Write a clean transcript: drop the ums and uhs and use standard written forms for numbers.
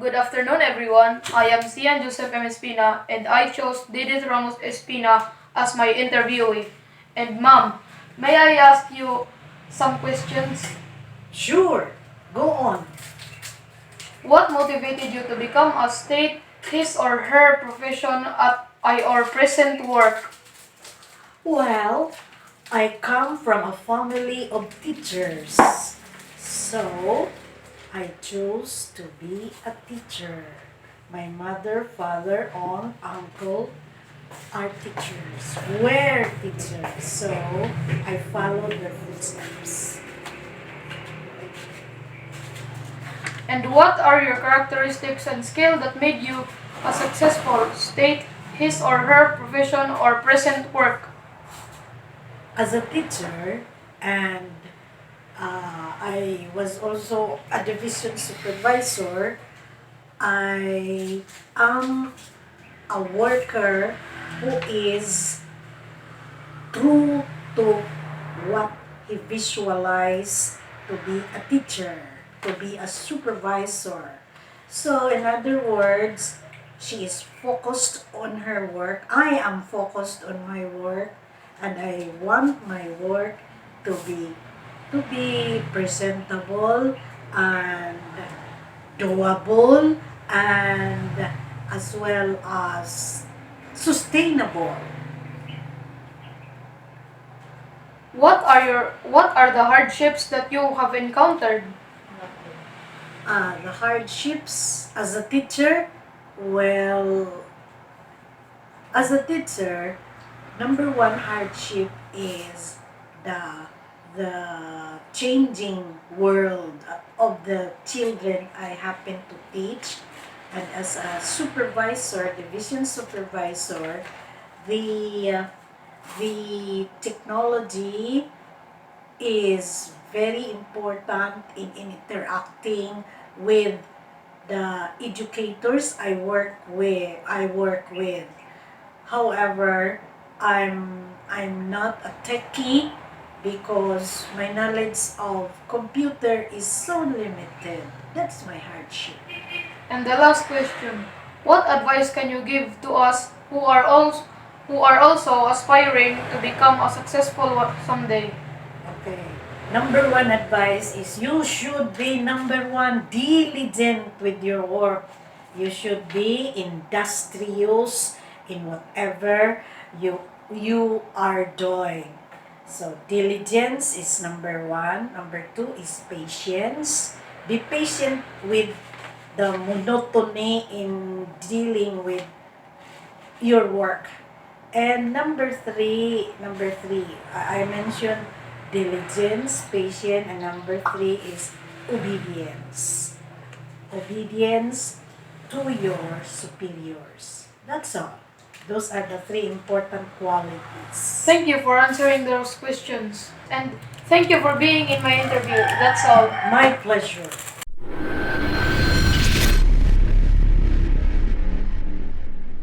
Good afternoon, everyone. I am Cian Joseph M. Espina, and I chose Didith Ramos Espina as my interviewee. And Ma'am, may I ask you some questions? Sure, go on. What motivated you to become a state his or her profession at your present work? Well, I come from a family of teachers. So, I chose to be a teacher. My mother, father, aunt, uncle are teachers, were teachers. So, I followed their footsteps. And what are your characteristics and skill that made you a successful state his or her profession or present work? As a teacher, and I was also a division supervisor, I am a worker who is true to what he visualized to be a teacher, to be a supervisor. So, in other words, she is focused on her work. I am focused on my work, and I want my work to be presentable and doable and as well as sustainable. What are the hardships that you have encountered? The hardships as a teacher, well, as a teacher, number one hardship is the changing world of the children I happen to teach. And as a supervisor, division supervisor, the the technology is very important in interacting with the educators I work with. However, I'm not a techie because my knowledge of computer is so limited. That's my hardship. And the last question, what advice can you give to us who are also aspiring to become a successful one someday? Okay. Number one advice is you should be number one diligent with your work. You should be industrious in whatever you are doing. So diligence is number one. Number two is patience. Be patient with the monotony in dealing with your work. And number three, I mentioned diligence, patience, and number three is obedience. Obedience to your superiors. That's all. Those are the three important qualities. Thank you for answering those questions. And thank you for being in my interview. That's all. My pleasure.